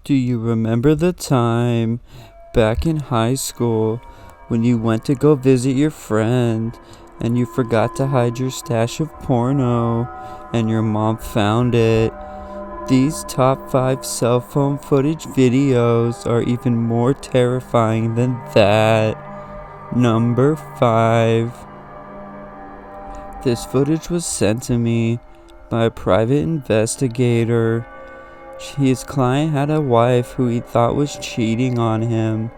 Do you remember the time back in high school when you went to go visit your friend and you forgot to hide your stash of porno and your mom found it? These top 5 cell phone footage videos are even more terrifying than that. Number 5. This footage was sent to me by a private investigator. His client had a wife who he thought was cheating on him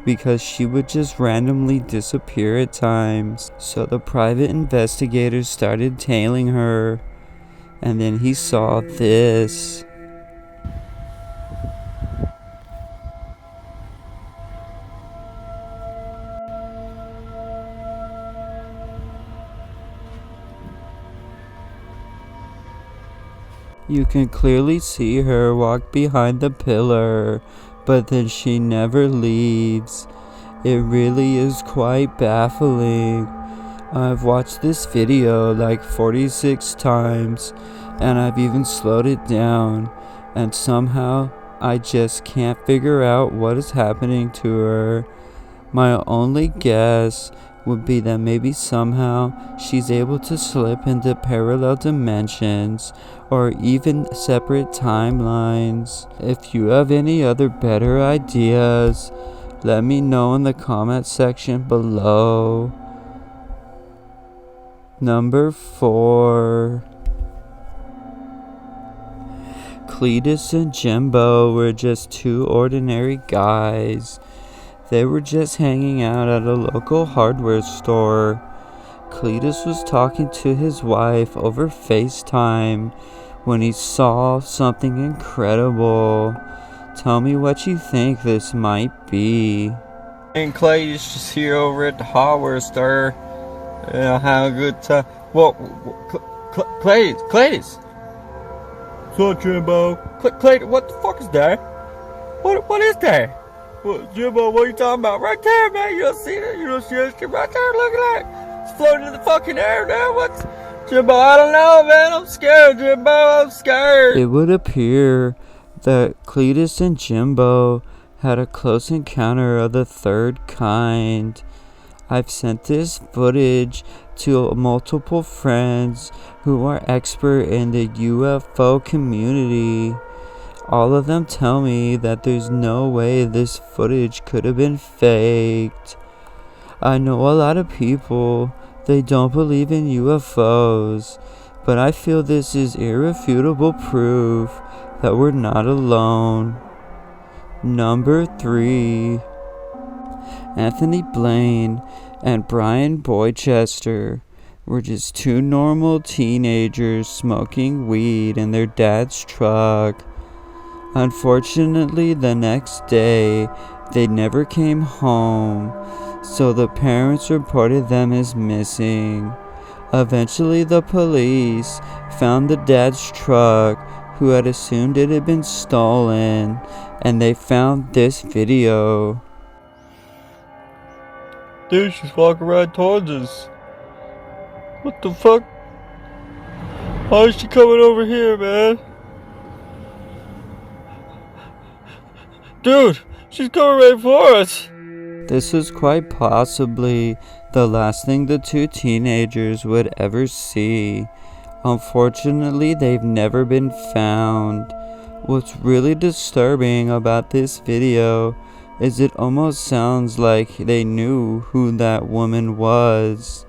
because she would just randomly disappear at times. So the private investigator started tailing her, and then he saw this. You can clearly see her walk behind the pillar, but then she never leaves. It really is quite baffling. I've watched this video like 46 times, and I've even slowed it down, and somehow I just can't figure out what is happening to her. My only guess would be that maybe somehow she's able to slip into parallel dimensions or even separate timelines. If you have any other better ideas, let me know in the comment section below. Number 4. Cletus and Jimbo were just two ordinary guys. They were just hanging out at a local hardware store. Cletus was talking to his wife over FaceTime when he saw something incredible. Tell me what you think this might be. And Clay's just here over at the hardware store. Having a good time. Well, Clay's. What's up, Jimbo? Clay, what the fuck is that? What is that? What, Jimbo, what are you talking about? Right there, man. You don't see that? You don't see that shit right there? Look at that. It's floating in the fucking air now. What's... Jimbo, I don't know, man. I'm scared, Jimbo. I'm scared. It would appear that Cletus and Jimbo had a close encounter of the third kind. I've sent this footage to multiple friends who are expert in the UFO community. All of them tell me that there's no way this footage could have been faked. I know a lot of people, they don't believe in UFOs, but I feel this is irrefutable proof that we're not alone. Number 3. Anthony Blaine and Brian Boychester were just two normal teenagers smoking weed in their dad's truck. Unfortunately, the next day, they never came home, so the parents reported them as missing. Eventually, the police found the dad's truck, who had assumed it had been stolen, and they found this video. Dude, she's walking right towards us. What the fuck? Why is she coming over here, man? Dude, she's coming right for us. This was quite possibly the last thing the two teenagers would ever see. Unfortunately, they've never been found. What's really disturbing about this video is it almost sounds like they knew who that woman was.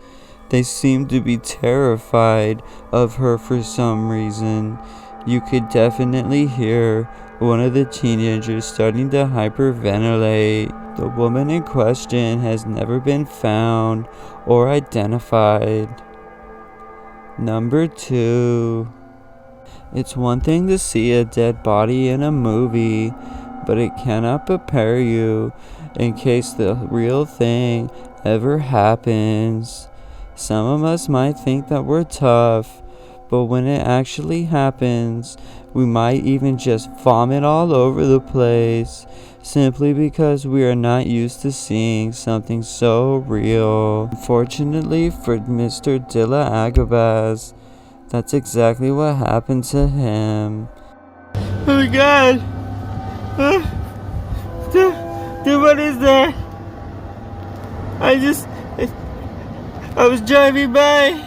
They seemed to be terrified of her for some reason. You could definitely hear one of the teenagers starting to hyperventilate. The woman in question has never been found or identified. Number 2. It's one thing to see a dead body in a movie, but it cannot prepare you in case the real thing ever happens. Some of us might think that we're tough, but when it actually happens, we might even just vomit all over the place, simply because we are not used to seeing something so real. Unfortunately for Mr. Dilla Agabaz, that's exactly what happened to him. Oh my god! Dude, what is that? I was driving by.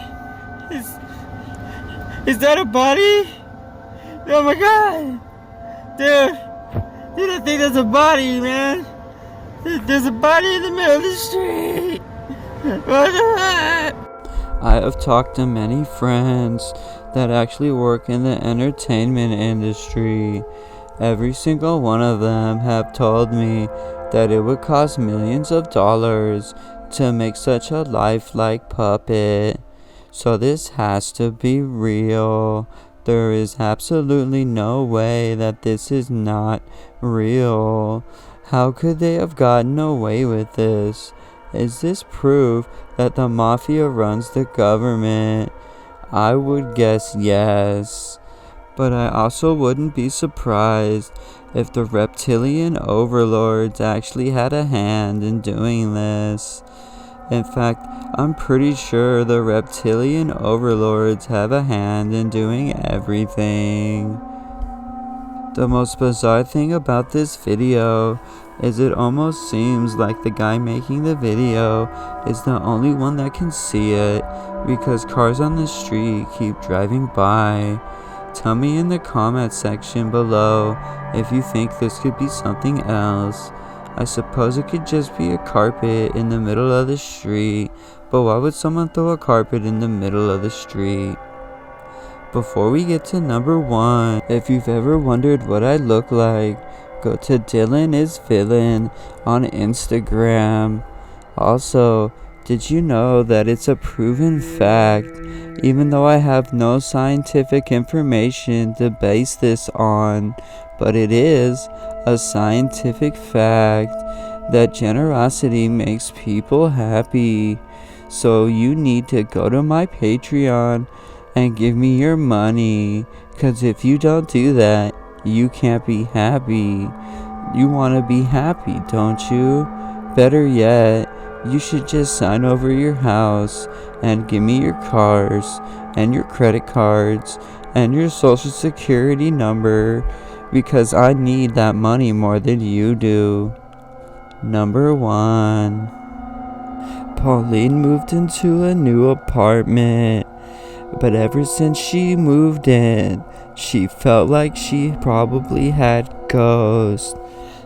Is that a body? Oh my god! Dude, I think that's a body, man. There's a body in the middle of the street. What the heck? I have talked to many friends that actually work in the entertainment industry. Every single one of them have told me that it would cost millions of dollars to make such a lifelike puppet. So this has to be real. There is absolutely no way that this is not real. How could they have gotten away with this? Is this proof that the mafia runs the government? I would guess yes. But I also wouldn't be surprised if the reptilian overlords actually had a hand in doing this. In fact, I'm pretty sure the reptilian overlords have a hand in doing everything. The most bizarre thing about this video is it almost seems like the guy making the video is the only one that can see it, because cars on the street keep driving by. Tell me in the comment section below if you think this could be something else. I suppose it could just be a carpet in the middle of the street, but why would someone throw a carpet in the middle of the street? Before we get to number 1, if you've ever wondered what I look like, go to Dylan is Villain on Instagram. Also, did you know that it's a proven fact, even though I have no scientific information to base this on, but it is a scientific fact that generosity makes people happy. So you need to go to my Patreon and give me your money, cause if you don't do that, you can't be happy. You want to be happy, don't you? Better yet, you should just sign over your house and give me your cars and your credit cards and your social security number, because I need that money more than you do. Number 1. Pauline moved into a new apartment, but ever since she moved in, she felt like she probably had ghosts.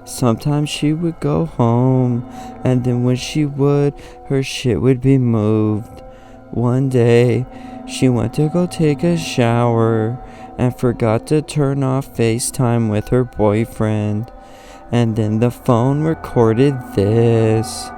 Sometimes she would go home, and then when she would, her shit would be moved. One day, she went to go take a shower and forgot to turn off FaceTime with her boyfriend, and then the phone recorded this.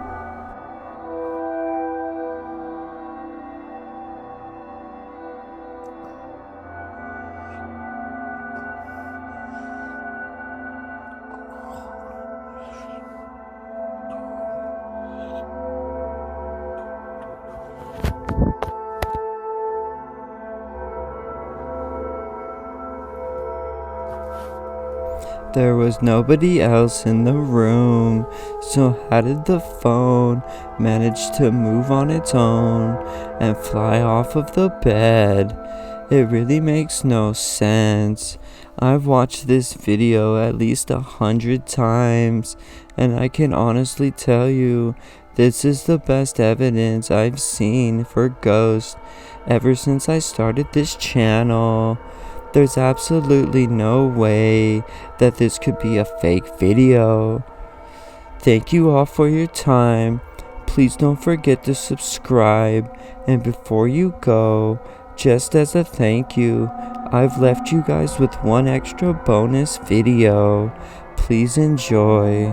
There was nobody else in the room, so how did the phone manage to move on its own and fly off of the bed? It really makes no sense. I've watched this video at least 100 times, and I can honestly tell you, this is the best evidence I've seen for ghosts ever since I started this channel. There's absolutely no way that this could be a fake video. Thank you all for your time. Please don't forget to subscribe. And before you go, just as a thank you, I've left you guys with one extra bonus video. Please enjoy.